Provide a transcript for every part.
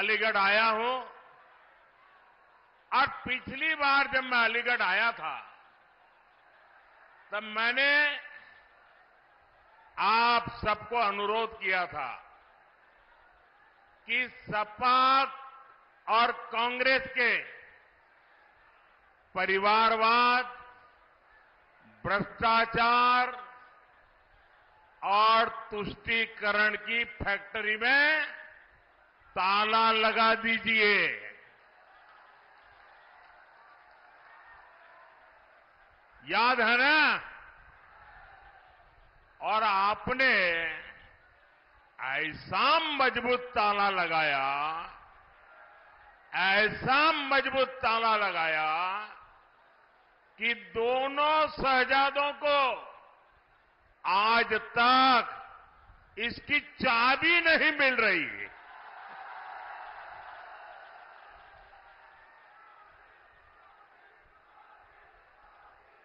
अलीगढ़ आया हूं और पिछली बार जब मैं अलीगढ़ आया था तब मैंने आप सबको अनुरोध किया था कि सपा और कांग्रेस के परिवारवाद, भ्रष्टाचार और तुष्टीकरण की फैक्ट्री में ताला लगा दीजिए। याद है ना? और आपने ऐसा मजबूत ताला लगाया, ऐसा मजबूत ताला लगाया कि दोनों शहजादों को आज तक इसकी चाबी नहीं मिल रही।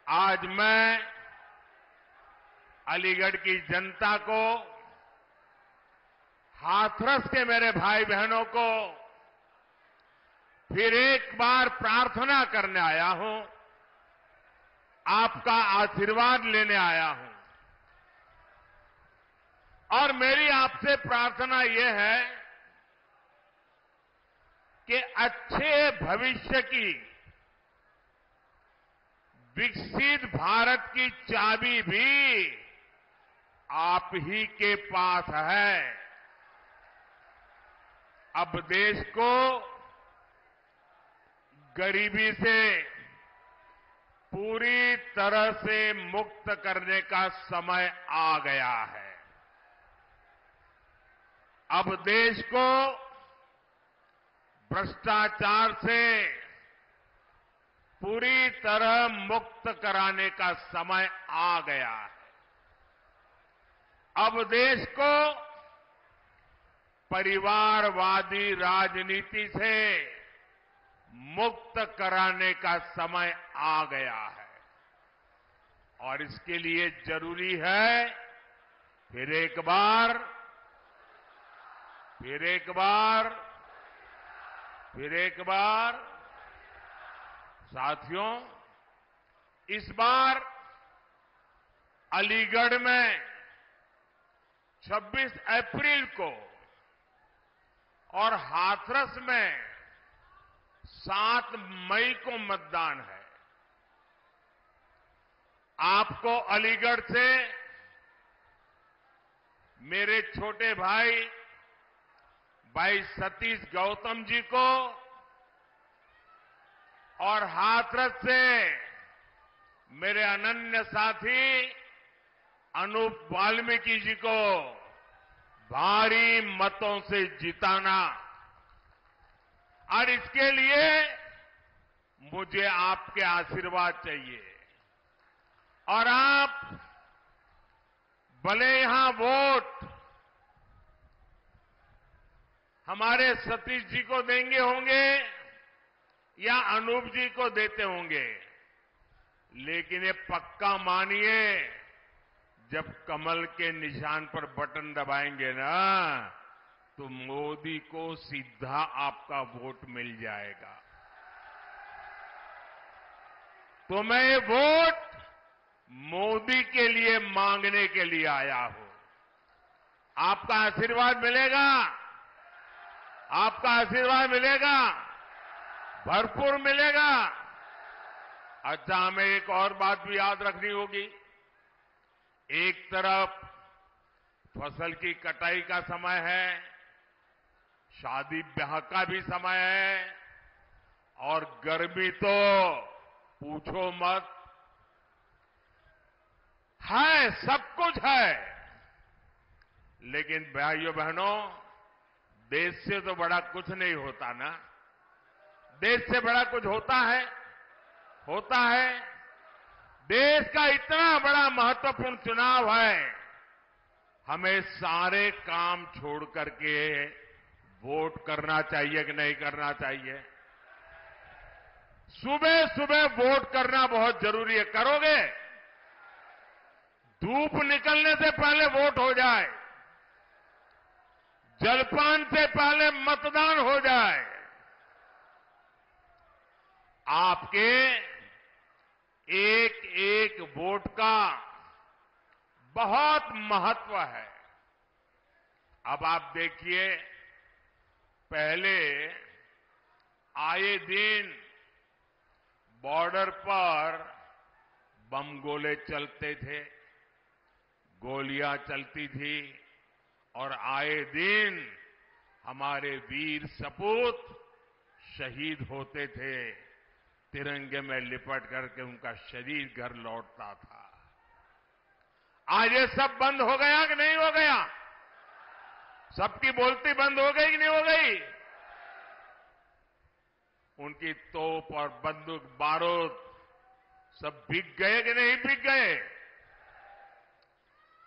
आज मैं अलीगढ़ की जनता को, हाथरस के मेरे भाई बहनों को फिर एक बार प्रार्थना करने आया हूं, आपका आशीर्वाद लेने आया हूं। और मेरी आपसे प्रार्थना यह है कि अच्छे भविष्य की, विकसित भारत की चाबी भी आप ही के पास है। अब देश को गरीबी से पूरी तरह से मुक्त करने का समय आ गया है। अब देश को भ्रष्टाचार से पूरी तरह मुक्त कराने का समय आ गया है। अब देश को परिवारवादी राजनीति से मुक्त कराने का समय आ गया है। और इसके लिए जरूरी है फिर एक बार साथियों, इस बार अलीगढ़ में 26 अप्रैल को और हाथरस में 7 मई को मतदान है। आपको अलीगढ़ से मेरे छोटे भाई सतीश गौतम जी को और हाथरस से मेरे अनन्य साथी अनूप वाल्मीकि जी को भारी मतों से जिताना। और इसके लिए मुझे आपके आशीर्वाद चाहिए। और आप भले यहां वोट हमारे सतीश जी को देंगे होंगे या अनूप जी को देते होंगे, लेकिन ये पक्का मानिए, जब कमल के निशान पर बटन दबाएंगे ना तो मोदी को सीधा आपका वोट मिल जाएगा। तो मैं ये वोट मोदी के लिए मांगने के लिए आया हूं। आपका आशीर्वाद मिलेगा, आपका आशीर्वाद मिलेगा, भरपूर मिलेगा। अच्छा, हमें एक और बात भी याद रखनी होगी। एक तरफ फसल की कटाई का समय है, शादी ब्याह का भी समय है, और गर्मी तो पूछो मत, है, सब कुछ है। लेकिन भाइयों बहनों, देश से तो बड़ा कुछ नहीं होता ना। देश से बड़ा कुछ होता है? देश का इतना बड़ा महत्वपूर्ण चुनाव है, हमें सारे काम छोड़ करके वोट करना चाहिए कि नहीं करना चाहिए? सुबह सुबह वोट करना बहुत जरूरी है। करोगे? धूप निकलने से पहले वोट हो जाए। जलपान से पहले मतदान हो जाए। आपके एक एक वोट का बहुत महत्व है। अब आप देखिए, पहले आए दिन बॉर्डर पर बम गोले चलते थे, गोलियां चलती थी और आए दिन हमारे वीर सपूत शहीद होते थे। तिरंगे में लिपट करके उनका शरीर घर लौटता था। आज ये सब बंद हो गया कि नहीं हो गया? सबकी बोलती बंद हो गई कि नहीं हो गई? उनकी तोप और बंदूक बारूद सब बिक गए कि नहीं बिक गए?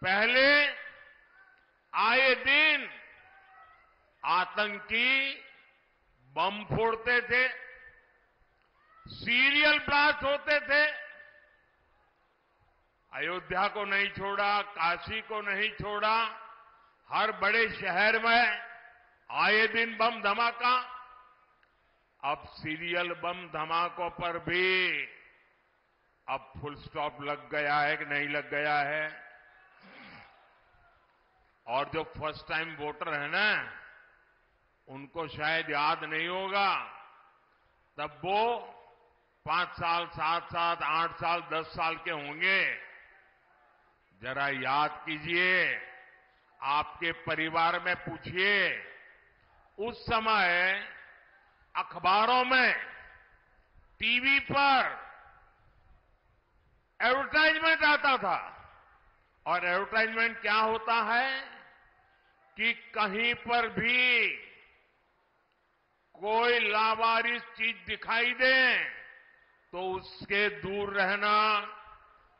पहले आए दिन आतंकी बम फोड़ते थे, सीरियल ब्लास्ट होते थे। अयोध्या को नहीं छोड़ा, काशी को नहीं छोड़ा, हर बड़े शहर में आए दिन बम धमाका। अब सीरियल बम धमाकों पर भी अब फुल स्टॉप लग गया है कि नहीं लग गया है? और जो फर्स्ट टाइम वोटर है ना, उनको शायद याद नहीं होगा। तब वो 5 साल, 7 साल, 8 साल, 10 साल के होंगे। जरा याद कीजिए, आपके परिवार में पूछिए, उस समय अखबारों में, टीवी पर एडवर्टाइजमेंट आता था। और एडवर्टाइजमेंट क्या होता है कि कहीं पर भी कोई लावारिस चीज दिखाई दे तो उसके दूर रहना,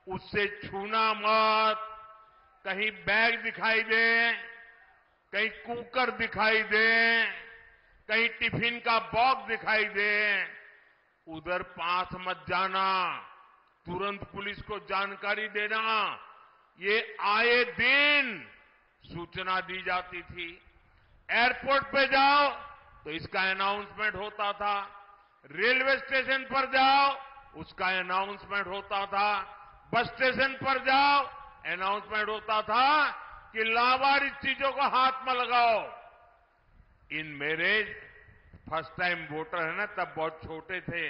उससे छूना मत। कहीं बैग दिखाई दे, कहीं कुकर दिखाई दे, कहीं टिफिन का बॉक्स दिखाई दे, उधर पास मत जाना, तुरंत पुलिस को जानकारी देना। ये आए दिन सूचना दी जाती थी। एयरपोर्ट पे जाओ तो इसका अनाउंसमेंट होता था, रेलवे स्टेशन पर जाओ उसका अनाउंसमेंट होता था, बस स्टेशन पर जाओ अनाउंसमेंट होता था कि लावारिस चीजों को हाथ में लगाओ। इन मेरे फर्स्ट टाइम वोटर है ना, तब बहुत छोटे थे,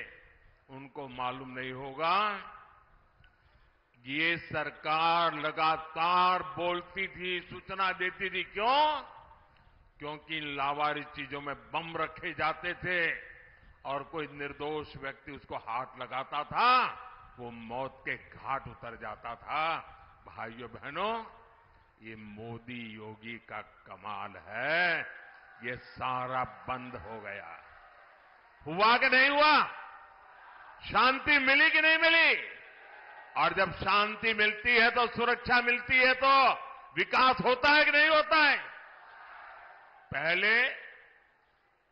उनको मालूम नहीं होगा। ये सरकार लगातार बोलती थी, सूचना देती थी। क्यों? क्योंकि इन लावारिस चीजों में बम रखे जाते थे और कोई निर्दोष व्यक्ति उसको हाथ लगाता था, वो मौत के घाट उतर जाता था। भाइयों बहनों, ये मोदी योगी का कमाल है। ये सारा बंद हो गया। हुआ कि नहीं हुआ? शांति मिली कि नहीं मिली? और जब शांति मिलती है तो सुरक्षा मिलती है तो विकास होता है कि नहीं होता है? पहले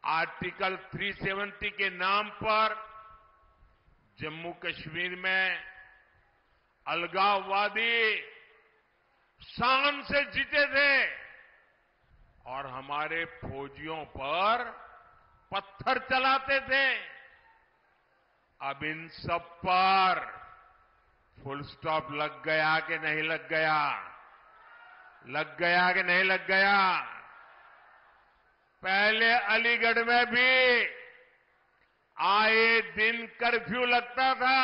आर्टिकल 370 के नाम पर जम्मू कश्मीर में अलगाववादी शान से जीते थे और हमारे फौजियों पर पत्थर चलाते थे। अब इन सब पर फुल स्टॉप लग गया कि नहीं लग गया? लग गया कि नहीं लग गया? पहले अलीगढ़ में भी आए दिन कर्फ्यू लगता था।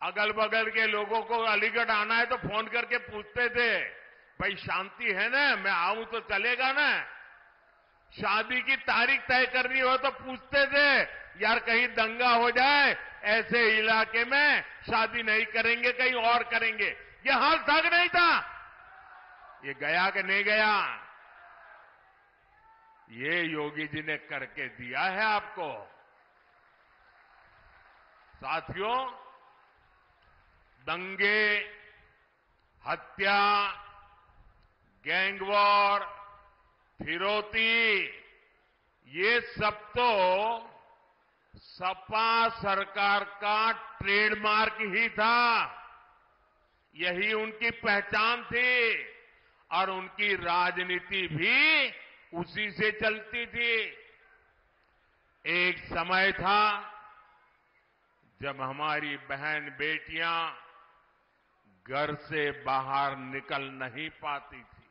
अगल बगल के लोगों को अलीगढ़ आना है तो फोन करके पूछते थे, भाई शांति है ना, मैं आऊं तो चलेगा ना? शादी की तारीख तय करनी हो तो पूछते थे, यार कहीं दंगा हो जाए, ऐसे इलाके में शादी नहीं करेंगे, कहीं और करेंगे। ये हाल था कि नहीं था? ये गया कि नहीं गया? ये योगी जी ने करके दिया है आपको। साथियों, दंगे, हत्या, गैंगवॉर, फिरौती, ये सब तो सपा सरकार का ट्रेडमार्क ही था। यही उनकी पहचान थी। और उनकी राजनीति भी उसी से चलती थी। एक समय था जब हमारी बहन बेटियां घर से बाहर निकल नहीं पाती थी।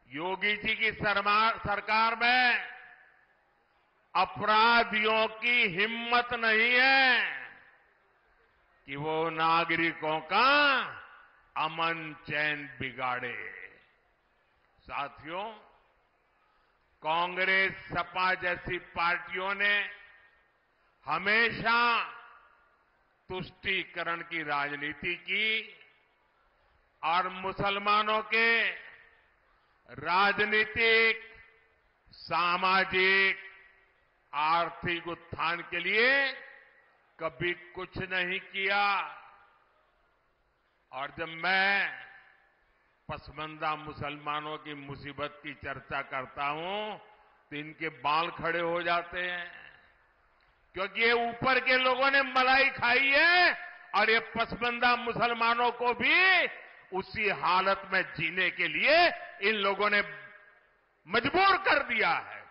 योगी जी की सरकार में अपराधियों की हिम्मत नहीं है कि वो नागरिकों का अमन चैन बिगाड़े। साथियों, कांग्रेस, सपा जैसी पार्टियों ने हमेशा तुष्टीकरण की राजनीति की और मुसलमानों के राजनीतिक, सामाजिक, आर्थिक उत्थान के लिए कभी कुछ नहीं किया। और जब मैं पसमानदा मुसलमानों की मुसीबत की चर्चा करता हूं तो इनके बाल खड़े हो जाते हैं, क्योंकि ये ऊपर के लोगों ने मलाई खाई है और ये पसमानदा मुसलमानों को भी उसी हालत में जीने के लिए इन लोगों ने मजबूर कर दिया है।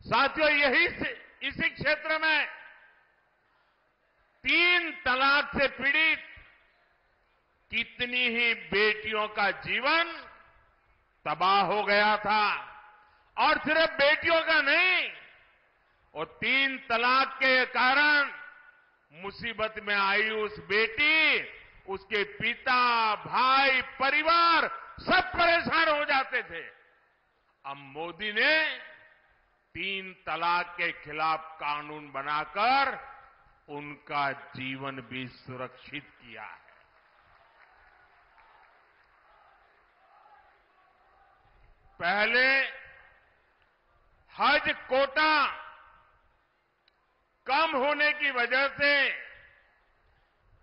साथियों, इसी क्षेत्र में 3 तलाक से पीड़ित कितनी ही बेटियों का जीवन तबाह हो गया था। और सिर्फ बेटियों का नहीं, और 3 तलाक के कारण मुसीबत में आई उस बेटी, उसके पिता, भाई, परिवार सब परेशान हो जाते थे। अब मोदी ने 3 तलाक के खिलाफ कानून बनाकर उनका जीवन भी सुरक्षित किया है। पहले हज कोटा कम होने की वजह से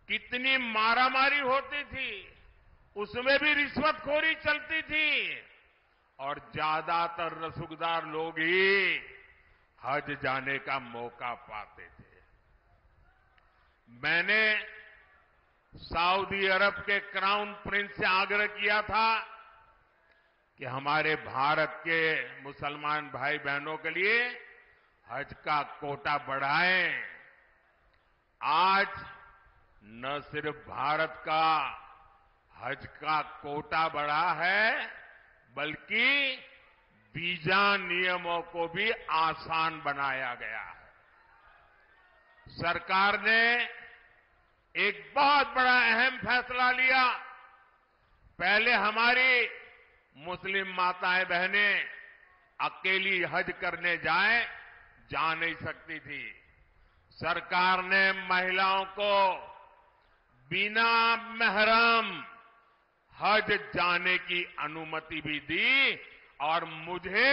कितनी मारामारी होती थी, उसमें भी रिश्वतखोरी चलती थी और ज्यादातर रसूखदार लोग ही हज जाने का मौका पाते थे। मैंने सऊदी अरब के क्राउन प्रिंस से आग्रह किया था कि हमारे भारत के मुसलमान भाई बहनों के लिए हज का कोटा बढ़ाएं। आज न सिर्फ भारत का हज का कोटा बढ़ा है, बल्कि वीजा नियमों को भी आसान बनाया गया है। सरकार ने एक बहुत बड़ा अहम फैसला लिया। पहले हमारी मुस्लिम माताएं बहनें अकेली हज करने जा नहीं सकती थी। सरकार ने महिलाओं को बिना महरम हज जाने की अनुमति भी दी और मुझे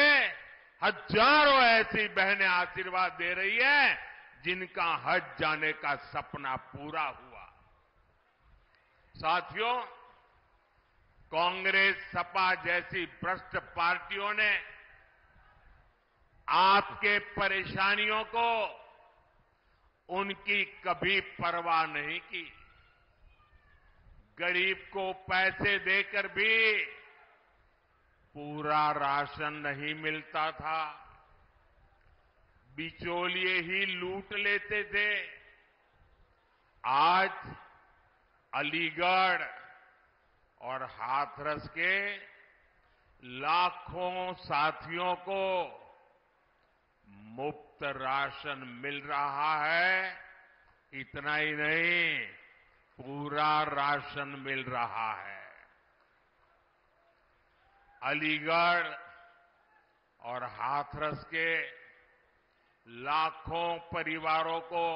हजारों ऐसी बहनें आशीर्वाद दे रही हैं जिनका हज जाने का सपना पूरा हुआ। साथियों, कांग्रेस, सपा जैसी भ्रष्ट पार्टियों ने आपके परेशानियों को उनकी कभी परवाह नहीं की। गरीब को पैसे देकर भी पूरा राशन नहीं मिलता था, बिचौलिए ही लूट लेते थे। आज अलीगढ़ और हाथरस के लाखों साथियों को मुफ्त राशन मिल रहा है। इतना ही नहीं, पूरा राशन मिल रहा है। अलीगढ़ और हाथरस के लाखों परिवारों को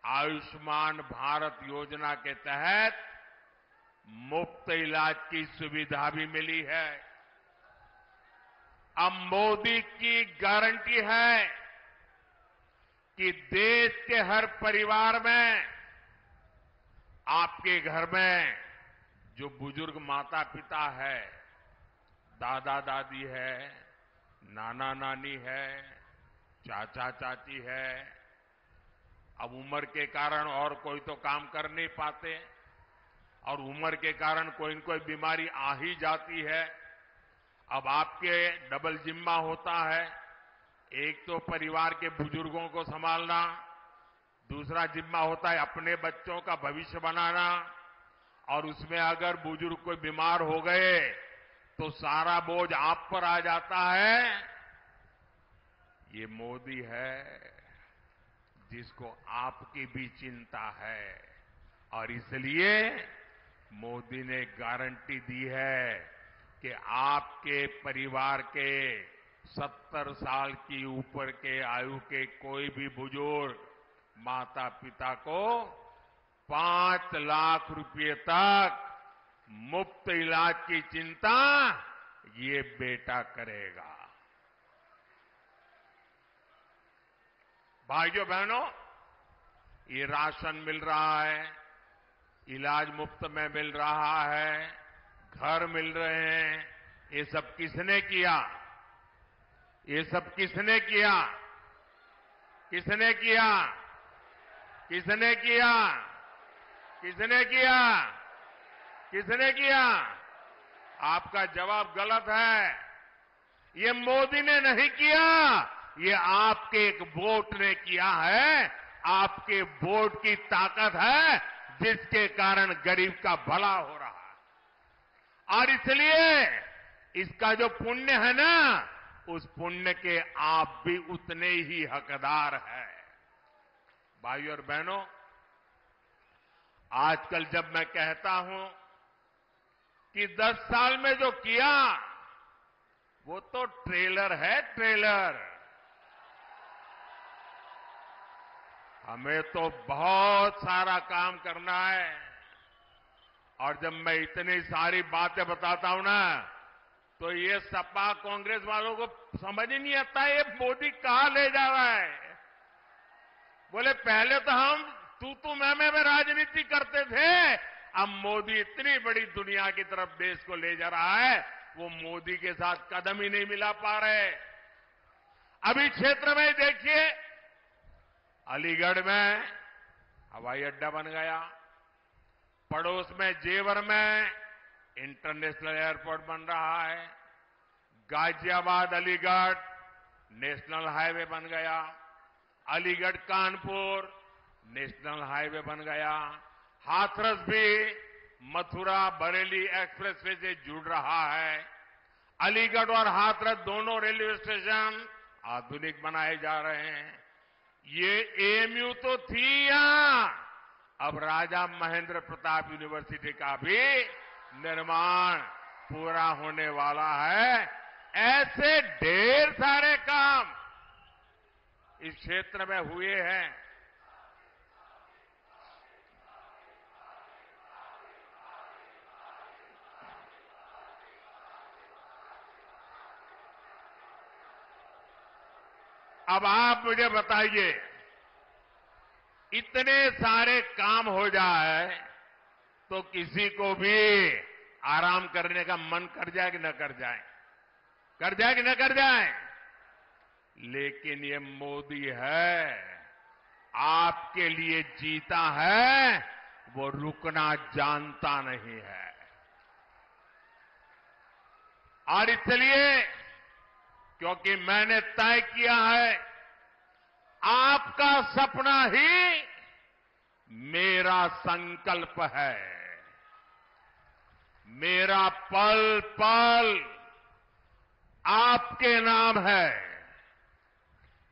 आयुष्मान भारत योजना के तहत मुफ्त इलाज की सुविधा भी मिली है। अब मोदी की गारंटी है कि देश के हर परिवार में, आपके घर में जो बुजुर्ग माता पिता है, दादा दादी है, नाना नानी है, चाचा चाची है, अब उम्र के कारण और कोई तो काम कर नहीं पाते, और उम्र के कारण कोई न कोई बीमारी आ ही जाती है। अब आपके डबल जिम्मा होता है, एक तो परिवार के बुजुर्गों को संभालना, दूसरा जिम्मा होता है अपने बच्चों का भविष्य बनाना, और उसमें अगर बुजुर्ग कोई बीमार हो गए तो सारा बोझ आप पर आ जाता है। ये मोदी है जिसको आपकी भी चिंता है, और इसलिए मोदी ने गारंटी दी है कि आपके परिवार के 70 साल की ऊपर के आयु के कोई भी बुजुर्ग माता पिता को 5 लाख रुपए तक मुफ्त इलाज की चिंता ये बेटा करेगा। भाइयों बहनों, ये राशन मिल रहा है, इलाज मुफ्त में मिल रहा है, घर मिल रहे हैं, ये सब किसने किया? ये सब किसने किया? किसने किया? किसने किया? किसने किया? किसने किया? आपका जवाब गलत है। ये मोदी ने नहीं किया, ये आपके एक वोट ने किया है। आपके वोट की ताकत है जिसके कारण गरीब का भला हो रहा है। और इसलिए इसका जो पुण्य है ना, उस पुण्य के आप भी उतने ही हकदार हैं। भाइयों और बहनों, आजकल जब मैं कहता हूं कि 10 साल में जो किया वो तो ट्रेलर है, ट्रेलर। हमें तो बहुत सारा काम करना है। और जब मैं इतनी सारी बातें बताता हूं ना, तो ये सपा कांग्रेस वालों को समझ ही नहीं आता ये मोदी कहां ले जा रहा है। बोले पहले तो हम तू मैं राजनीति करते थे, अब मोदी इतनी बड़ी दुनिया की तरफ देश को ले जा रहा है, वो मोदी के साथ कदम ही नहीं मिला पा रहे। अभी क्षेत्र में देखिए, अलीगढ़ में हवाई अड्डा बन गया, पड़ोस में जेवर में इंटरनेशनल एयरपोर्ट बन रहा है, गाजियाबाद अलीगढ़ नेशनल हाईवे बन गया, अलीगढ़ कानपुर नेशनल हाईवे बन गया, हाथरस भी मथुरा बरेली एक्सप्रेसवे से जुड़ रहा है। अलीगढ़ और हाथरस दोनों रेलवे स्टेशन आधुनिक बनाए जा रहे हैं। ये एएमयू तो थी यहां, अब राजा महेंद्र प्रताप यूनिवर्सिटी का भी निर्माण पूरा होने वाला है। ऐसे ढेर सारे काम इस क्षेत्र में हुए हैं। अब आप मुझे बताइए, इतने सारे काम हो जाए तो किसी को भी आराम करने का मन कर जाए कि न कर जाए? कर जाए कि न कर जाए? लेकिन ये मोदी है, आपके लिए जीता है, वो रुकना जानता नहीं है। और इसलिए क्योंकि मैंने तय किया है, आपका सपना ही मेरा संकल्प है। मेरा पल पल आपके नाम है।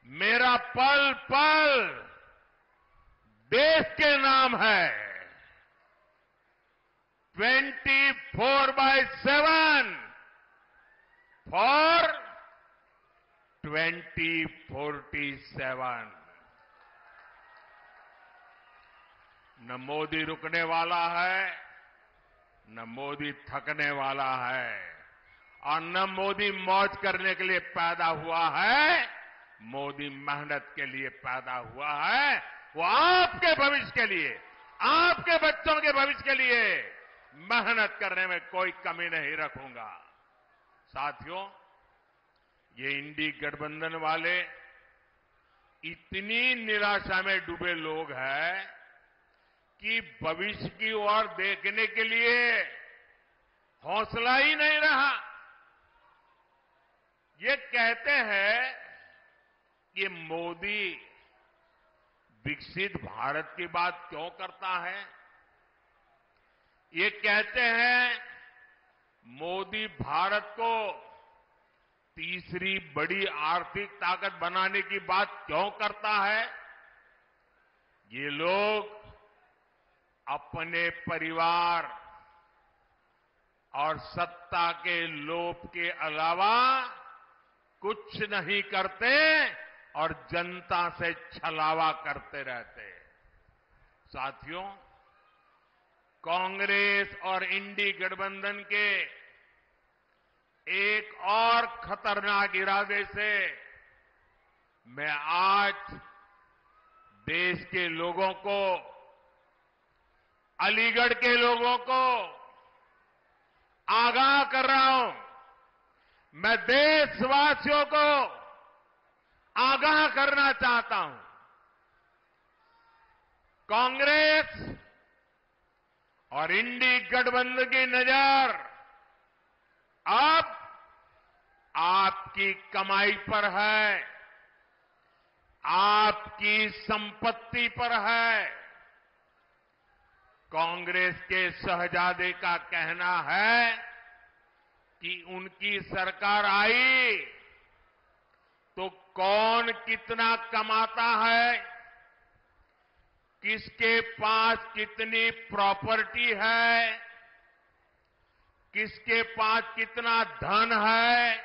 मेरा पल पल देश के नाम है। 24/7 फॉर 2047। न मोदी रुकने वाला है, न मोदी थकने वाला है, और न मोदी मौज करने के लिए पैदा हुआ है। मोदी मेहनत के लिए पैदा हुआ है। वो आपके भविष्य के लिए, आपके बच्चों के भविष्य के लिए मेहनत करने में कोई कमी नहीं रखूंगा। साथियों, ये इंडी गठबंधन वाले इतनी निराशा में डूबे लोग हैं कि भविष्य की ओर देखने के लिए हौसला ही नहीं रहा। ये कहते हैं कि मोदी विकसित भारत की बात क्यों करता है। ये कहते हैं मोदी भारत को तीसरी बड़ी आर्थिक ताकत बनाने की बात क्यों करता है। ये लोग अपने परिवार और सत्ता के लोभ के अलावा कुछ नहीं करते और जनता से छलावा करते रहते। साथियों, कांग्रेस और इंडी गठबंधन के एक और खतरनाक इरादे से मैं आज देश के लोगों को, अलीगढ़ के लोगों को आगाह कर रहा हूं। मैं देशवासियों को आगाह करना चाहता हूं। कांग्रेस और इंडी गठबंधन की नजर अब आपकी कमाई पर है, आपकी संपत्ति पर है। कांग्रेस के शहजादे का कहना है कि उनकी सरकार आई तो कौन कितना कमाता है, किसके पास कितनी प्रॉपर्टी है, किसके पास कितना धन है,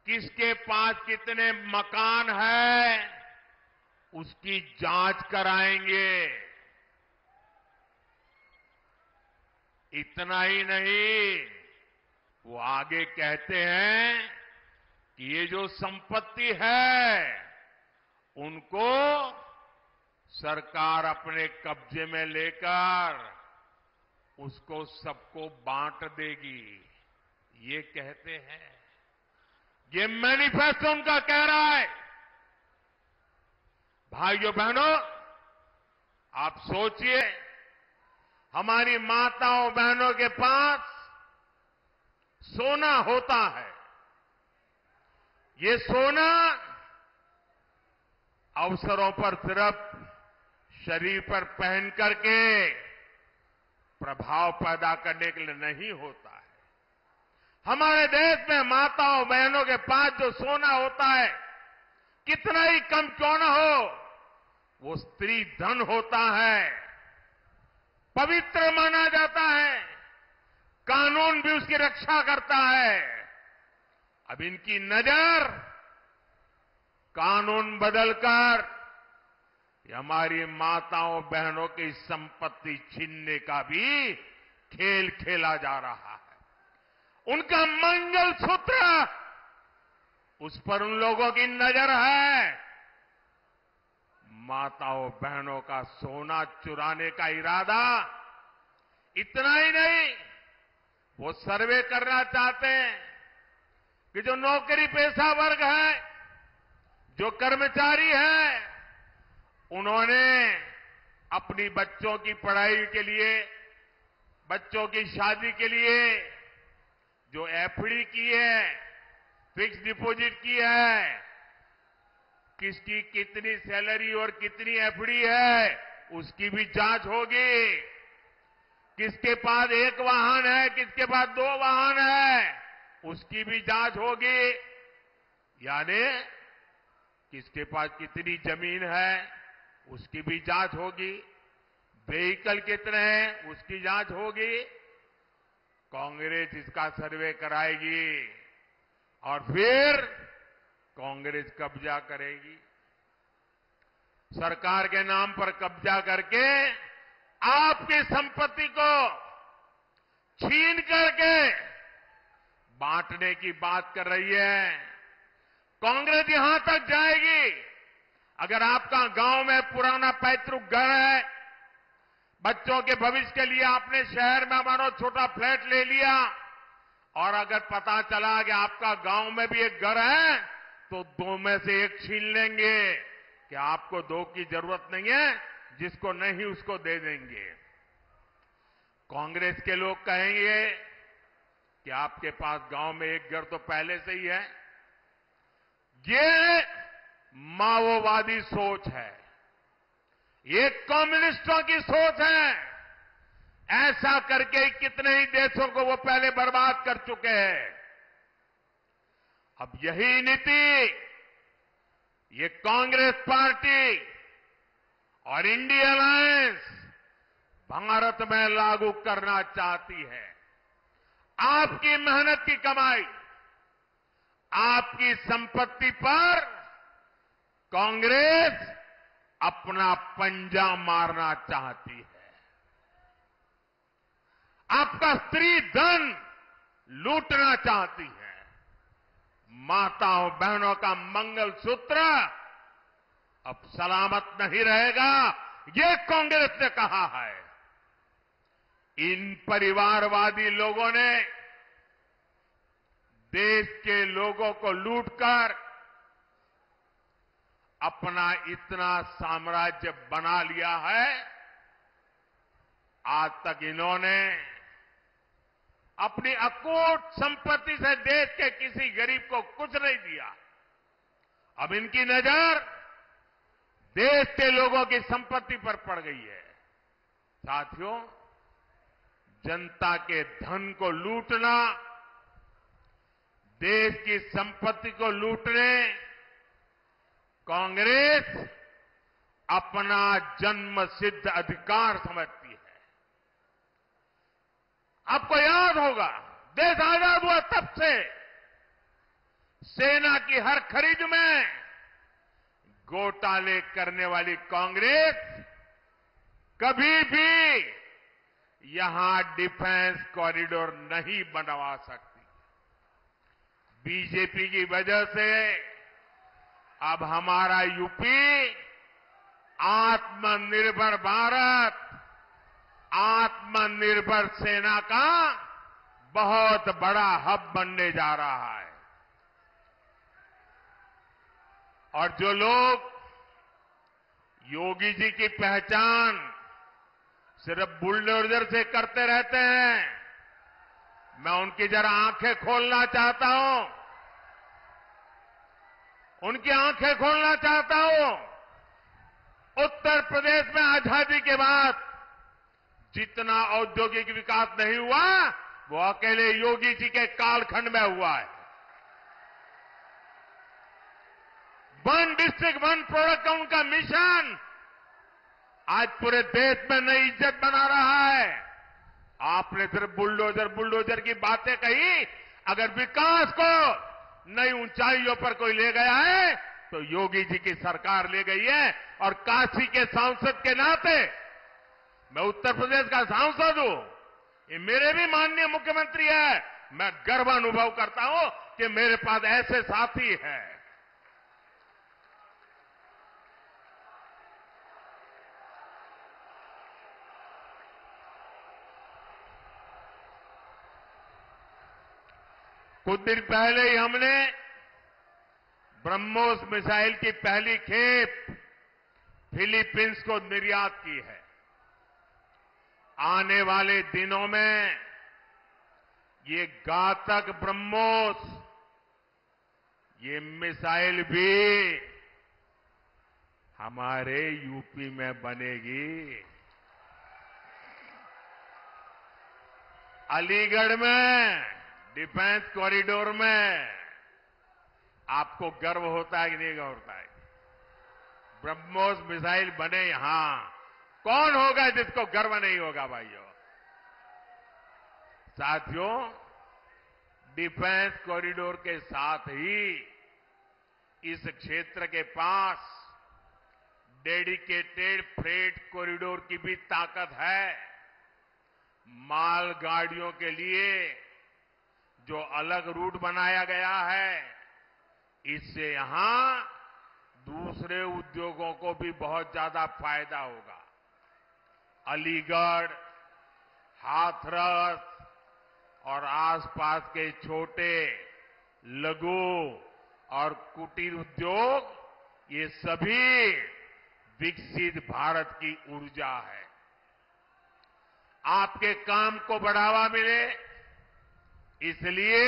किसके पास कितने मकान है, उसकी जांच कराएंगे। इतना ही नहीं, वो आगे कहते हैं कि ये जो संपत्ति है उनको सरकार अपने कब्जे में लेकर उसको सबको बांट देगी। ये कहते हैं, ये मैनिफेस्टो उनका कह रहा है। भाइयों बहनों, आप सोचिए, हमारी माताओं बहनों के पास सोना होता है। ये सोना अवसरों पर सिर्फ शरीर पर पहन करके प्रभाव पैदा करने के लिए नहीं होता है। हमारे देश में माताओं बहनों के पास जो सोना होता है, कितना ही कम क्यों न हो, वो स्त्री धन होता है, पवित्र माना जाता है, कानून भी उसकी रक्षा करता है। अब इनकी नजर कानून बदलकर हमारी माताओं बहनों की संपत्ति छीनने का भी खेल खेला जा रहा है। उनका मंगलसूत्र, उस पर उन लोगों की नजर है। माताओं बहनों का सोना चुराने का इरादा। इतना ही नहीं, वो सर्वे करना चाहते हैं कि जो नौकरी पेशा वर्ग है, जो कर्मचारी है, उन्होंने अपनी बच्चों की पढ़ाई के लिए, बच्चों की शादी के लिए जो एफडी की है, फिक्स डिपॉजिट की है, किसकी कितनी सैलरी और कितनी एफडी है, उसकी भी जांच होगी। किसके पास एक वाहन है, किसके पास 2 वाहन है, उसकी भी जांच होगी। यानी किसके पास कितनी जमीन है, उसकी भी जांच होगी। व्हीकल कितने हैं, उसकी जांच होगी। कांग्रेस इसका सर्वे कराएगी और फिर कांग्रेस कब्जा करेगी। सरकार के नाम पर कब्जा करके आपकी संपत्ति को छीन करके बांटने की बात कर रही है। कांग्रेस यहां तक जाएगी, अगर आपका गांव में पुराना पैतृक घर है, बच्चों के भविष्य के लिए आपने शहर में मानो छोटा फ्लैट ले लिया, और अगर पता चला कि आपका गांव में भी एक घर है, तो 2 में से 1 छीन लेंगे कि आपको 2 की जरूरत नहीं है, जिसको नहीं उसको दे देंगे। कांग्रेस के लोग कहेंगे कि आपके पास गांव में एक घर तो पहले से ही है। ये माओवादी सोच है, ये कम्युनिस्टों की सोच है। ऐसा करके कितने ही देशों को वो पहले बर्बाद कर चुके हैं। अब यही नीति ये कांग्रेस पार्टी और इंडिया अलायंस भारत में लागू करना चाहती है। आपकी मेहनत की कमाई, आपकी संपत्ति पर कांग्रेस अपना पंजा मारना चाहती है। आपका स्त्री धन लूटना चाहती है। माताओं बहनों का मंगलसूत्र अब सलामत नहीं रहेगा, ये कांग्रेस ने कहा है। इन परिवारवादी लोगों ने देश के लोगों को लूटकर अपना इतना साम्राज्य बना लिया है। आज तक इन्होंने अपनी अकूट संपत्ति से देश के किसी गरीब को कुछ नहीं दिया। अब इनकी नजर देश के लोगों की संपत्ति पर पड़ गई है। साथियों, जनता के धन को लूटना, देश की संपत्ति को लूटने कांग्रेस अपना जन्मसिद्ध अधिकार समझती है। आपको याद होगा, देश आजाद हुआ तब से सेना की हर खरीद में घोटाले करने वाली कांग्रेस कभी भी यहां डिफेंस कॉरिडोर नहीं बनवा सकती। बीजेपी की वजह से अब हमारा यूपी आत्मनिर्भर भारत, आत्मनिर्भर सेना का बहुत बड़ा हब बनने जा रहा है। और जो लोग योगी जी की पहचान सिर्फ बुलडोजर से करते रहते हैं, मैं उनकी जरा आंखें खोलना चाहता हूं। उनकी आंखें खोलना चाहता हूं। उत्तर प्रदेश में आजादी के बाद जितना औद्योगिक विकास नहीं हुआ, वो अकेले योगी जी के कालखंड में हुआ है। वन डिस्ट्रिक्ट वन प्रोडक्ट का उनका मिशन आज पूरे देश में नई इज्जत बना रहा है। आपने सिर्फ बुलडोजर बुलडोजर की बातें कही। अगर विकास को नई ऊंचाइयों पर कोई ले गया है तो योगी जी की सरकार ले गई है। और काशी के सांसद के नाते, मैं उत्तर प्रदेश का सांसद हूं, ये मेरे भी माननीय मुख्यमंत्री है। मैं गर्व अनुभव करता हूं कि मेरे पास ऐसे साथी हैं। कुछ दिन पहले ही हमने ब्रह्मोस मिसाइल की पहली खेप फिलीपींस को निर्यात की है। आने वाले दिनों में ये घातक ब्रह्मोस, ये मिसाइल भी हमारे यूपी में बनेगी। अलीगढ़ में डिफेंस कॉरिडोर में आपको गर्व होता है कि नहीं होता है? ब्रह्मोस मिसाइल बने यहां, कौन होगा जिसको गर्व नहीं होगा भाइयों? साथियों, डिफेंस कॉरिडोर के साथ ही इस क्षेत्र के पास डेडिकेटेड फ्रेट कॉरिडोर की भी ताकत है। मालगाड़ियों के लिए जो अलग रूट बनाया गया है, इससे यहां दूसरे उद्योगों को भी बहुत ज्यादा फायदा होगा। अलीगढ़, हाथरस और आसपास के छोटे, लघु और कुटीर उद्योग, ये सभी विकसित भारत की ऊर्जा है। आपके काम को बढ़ावा मिले, इसलिए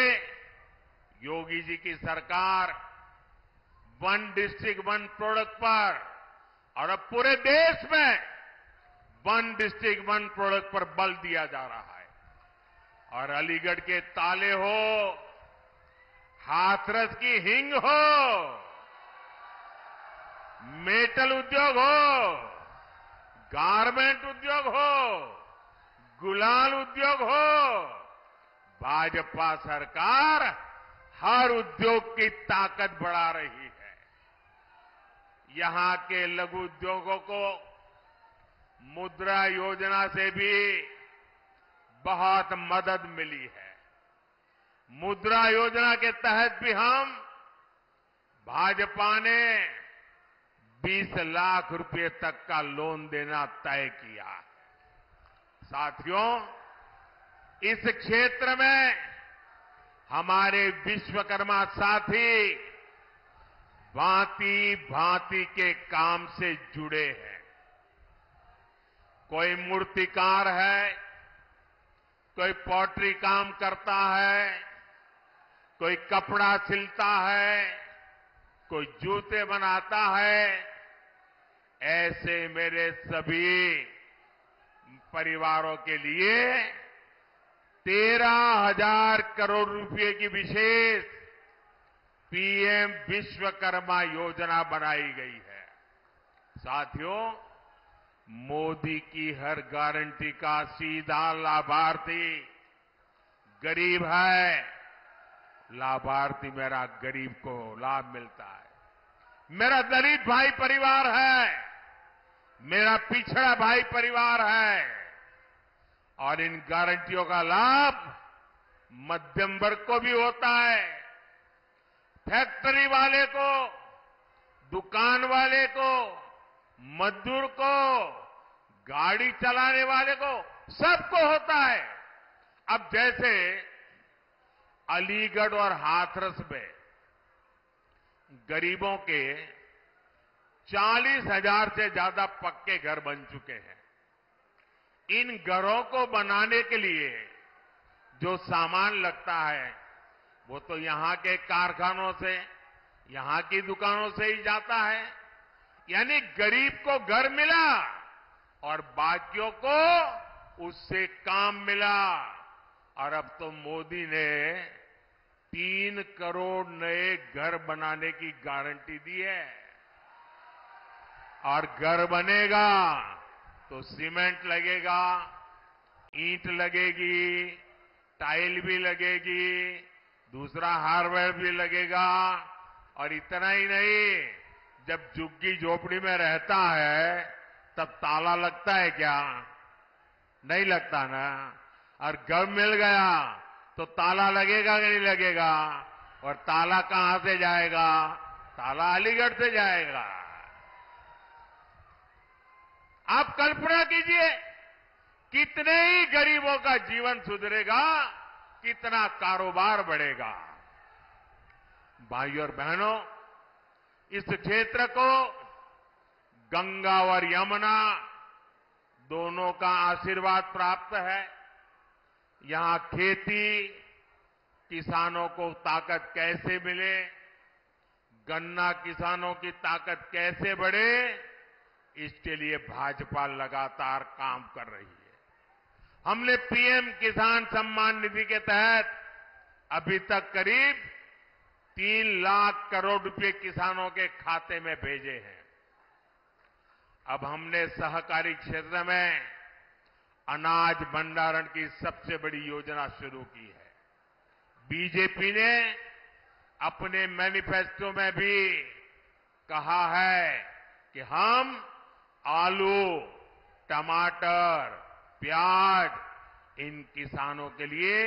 योगी जी की सरकार वन डिस्ट्रिक्ट वन प्रोडक्ट पर और अब पूरे देश में वन डिस्ट्रिक्ट वन प्रोडक्ट पर बल दिया जा रहा है। और अलीगढ़ के ताले हो, हाथरस की हिंग हो, मेटल उद्योग हो, गारमेंट उद्योग हो, गुलाल उद्योग हो, भाजपा सरकार हर उद्योग की ताकत बढ़ा रही है। यहां के लघु उद्योगों को मुद्रा योजना से भी बहुत मदद मिली है। मुद्रा योजना के तहत भी हम भाजपा ने 20 लाख रुपए तक का लोन देना तय किया है। साथियों, इस क्षेत्र में हमारे विश्वकर्मा साथी भांति भांति के काम से जुड़े हैं। कोई मूर्तिकार है, कोई पॉटरी काम करता है, कोई कपड़ा सिलता है, कोई जूते बनाता है। ऐसे मेरे सभी परिवारों के लिए 13,000 करोड़ रुपए की विशेष पीएम विश्वकर्मा योजना बनाई गई है। साथियों, मोदी की हर गारंटी का सीधा लाभार्थी गरीब है। लाभार्थी मेरा गरीब को लाभ मिलता है। मेरा दलित भाई परिवार है, मेरा पिछड़ा भाई परिवार है। और इन गारंटियों का लाभ मध्यम वर्ग को भी होता है। फैक्ट्री वाले को, दुकान वाले को, मजदूर को, गाड़ी चलाने वाले को, सबको होता है। अब जैसे अलीगढ़ और हाथरस में गरीबों के 40,000 से ज्यादा पक्के घर बन चुके हैं। इन घरों को बनाने के लिए जो सामान लगता है वो तो यहां के कारखानों से, यहां की दुकानों से ही जाता है। यानी गरीब को घर मिला और बाकियों को उससे काम मिला। और अब तो मोदी ने 3 करोड़ नए घर बनाने की गारंटी दी है। और घर बनेगा तो सीमेंट लगेगा, ईंट लगेगी, टाइल भी लगेगी, दूसरा हार्डवेयर भी लगेगा। और इतना ही नहीं, जब झुग्गी झोपड़ी में रहता है तब ताला लगता है क्या? नहीं लगता ना। और घर मिल गया तो ताला लगेगा कि नहीं लगेगा? और ताला कहां से जाएगा? ताला अलीगढ़ से जाएगा। आप कल्पना कीजिए, कितने ही गरीबों का जीवन सुधरेगा, कितना कारोबार बढ़ेगा। भाइयों और बहनों, इस क्षेत्र को गंगा और यमुना दोनों का आशीर्वाद प्राप्त है। यहां खेती, किसानों को ताकत कैसे मिले, गन्ना किसानों की ताकत कैसे बढ़े, इसके लिए भाजपा लगातार काम कर रही है। हमने पीएम किसान सम्मान निधि के तहत अभी तक करीब 3 लाख करोड़ रुपए किसानों के खाते में भेजे हैं। अब हमने सहकारी क्षेत्र में अनाज भंडारण की सबसे बड़ी योजना शुरू की है। बीजेपी ने अपने मैनिफेस्टो में भी कहा है कि हम आलू, टमाटर, प्याज इन किसानों के लिए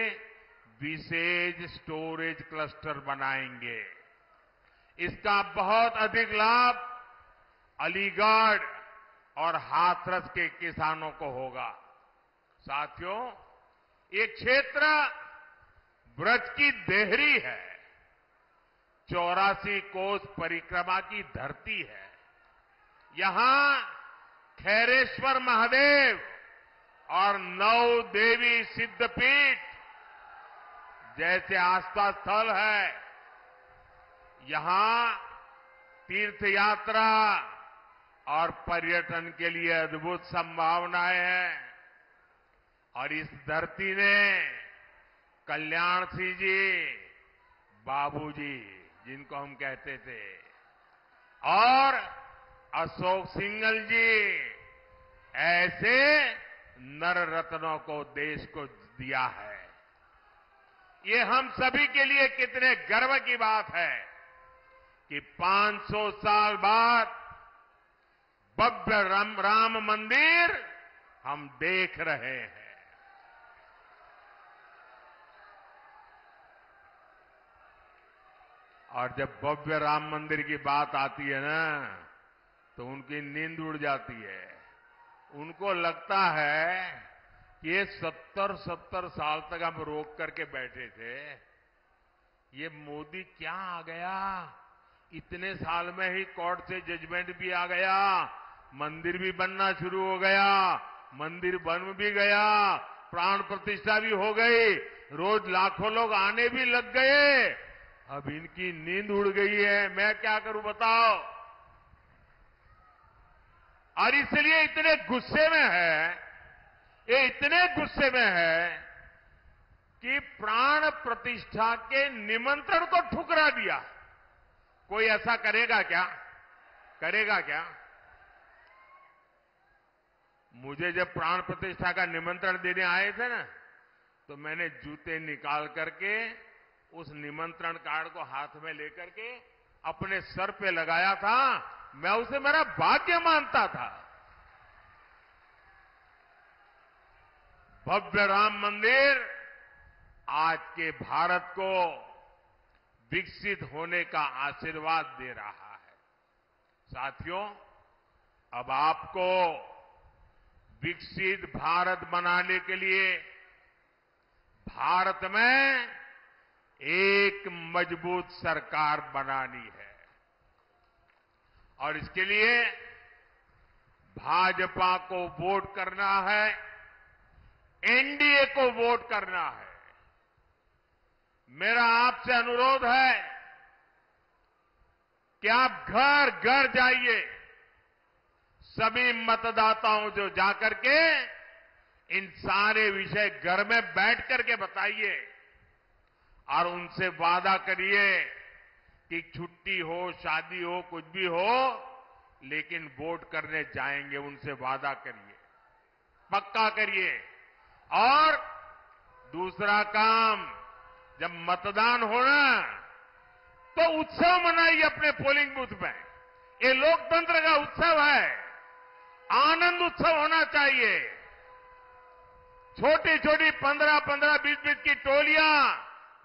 विशेष स्टोरेज क्लस्टर बनाएंगे। इसका बहुत अधिक लाभ अलीगढ़ और हाथरस के किसानों को होगा। साथियों, ये क्षेत्र ब्रज की देहरी है, 84 कोस परिक्रमा की धरती है। यहां खैरेश्वर महादेव और 9 देवी सिद्धपीठ जैसे आस्था स्थल है। यहां तीर्थ यात्रा और पर्यटन के लिए अद्भुत संभावनाएं हैं। और इस धरती ने कल्याण सिंह जी, बाबूजी जिनको हम कहते थे, और अशोक सिंघल जी ऐसे नर रत्नों को देश को दिया है। ये हम सभी के लिए कितने गर्व की बात है कि 500 साल बाद भव्य राम मंदिर हम देख रहे हैं। और जब भव्य राम मंदिर की बात आती है ना, तो उनकी नींद उड़ जाती है। उनको लगता है कि ये 70 साल तक हम रोक करके बैठे थे, ये मोदी क्या आ गया, इतने साल में ही कोर्ट से जजमेंट भी आ गया, मंदिर भी बनना शुरू हो गया, मंदिर बन भी गया, प्राण प्रतिष्ठा भी हो गई, रोज लाखों लोग आने भी लग गए। अब इनकी नींद उड़ गई है, मैं क्या करूं बताओ। और इसलिए इतने गुस्से में है, ये इतने गुस्से में है कि प्राण प्रतिष्ठा के निमंत्रण को ठुकरा दिया। कोई ऐसा करेगा क्या? करेगा क्या? मुझे जब प्राण प्रतिष्ठा का निमंत्रण देने आए थे ना, तो मैंने जूते निकाल करके उस निमंत्रण कार्ड को हाथ में लेकर के अपने सर पे लगाया था। मैं उसे मेरा भाग्य मानता था। भव्य राम मंदिर आज के भारत को विकसित होने का आशीर्वाद दे रहा है। साथियों, अब आपको विकसित भारत बनाने के लिए भारत में एक मजबूत सरकार बनानी है। और इसके लिए भाजपा को वोट करना है, एनडीए को वोट करना है। मेरा आपसे अनुरोध है कि आप घर घर जाइए, सभी मतदाताओं जो जाकर के इन सारे विषय घर में बैठ करके बताइए और उनसे वादा करिए कि छुट्टी हो, शादी हो, कुछ भी हो, लेकिन वोट करने जाएंगे। उनसे वादा करिए, पक्का करिए। और दूसरा काम, जब मतदान होना तो उत्सव मनाइए अपने पोलिंग बूथ में। ये लोकतंत्र का उत्सव है, आनंद उत्सव होना चाहिए। छोटी छोटी 15-15, 20-20 की टोलियां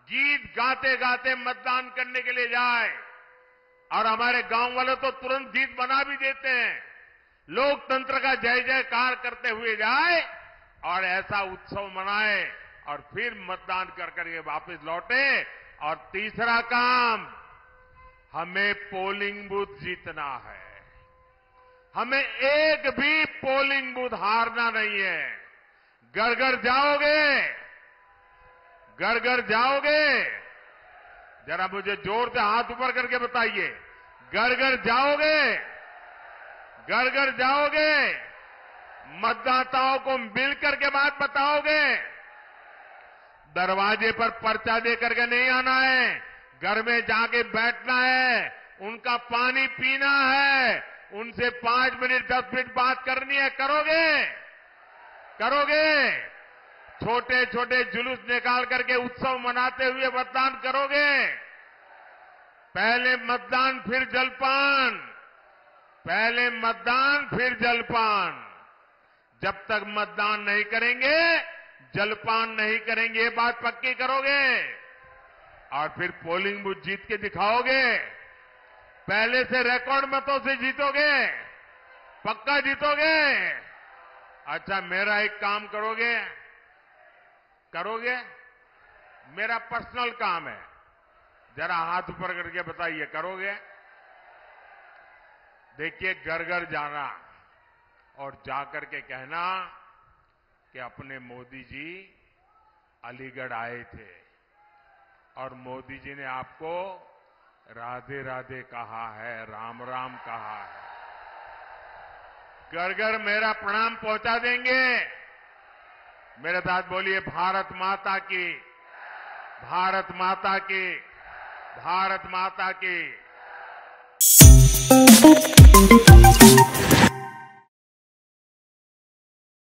गीत गाते गाते मतदान करने के लिए जाए। और हमारे गांव वाले तो तुरंत गीत बना भी देते हैं। लोकतंत्र का जय जयकार करते हुए जाए और ऐसा उत्सव मनाए और फिर मतदान कर करके वापस लौटे। और तीसरा काम, हमें पोलिंग बूथ जीतना है। हमें एक भी पोलिंग बूथ हारना नहीं है। घर घर जाओगे, घर घर जाओगे, जरा मुझे जोर से हाथ ऊपर करके बताइए। घर घर जाओगे, घर घर जाओगे, मतदाताओं को मिलकर के बात बताओगे। दरवाजे पर पर्चा दे करके नहीं आना है, घर में जाके बैठना है, उनका पानी पीना है, उनसे 5 मिनट 10 मिनट बात करनी है। करोगे? करोगे? छोटे छोटे जुलूस निकाल करके उत्सव मनाते हुए मतदान करोगे? पहले मतदान फिर जलपान, पहले मतदान फिर जलपान। जब तक मतदान नहीं करेंगे, जलपान नहीं करेंगे, ये बात पक्की करोगे? और फिर पोलिंग बूथ जीत के दिखाओगे? पहले से रिकॉर्ड मतों से जीतोगे? पक्का जीतोगे? अच्छा, मेरा एक काम करोगे? करोगे? मेरा पर्सनल काम है, जरा हाथ ऊपर करके बताइए, करोगे? देखिए, घर घर जाना और जाकर के कहना कि अपने मोदी जी अलीगढ़ आए थे और मोदी जी ने आपको राधे राधे कहा है, राम राम कहा है। घर घर मेरा प्रणाम पहुंचा देंगे। मेरे साथ बोलिए, भारत माता की, भारत माता की, भारत माता की।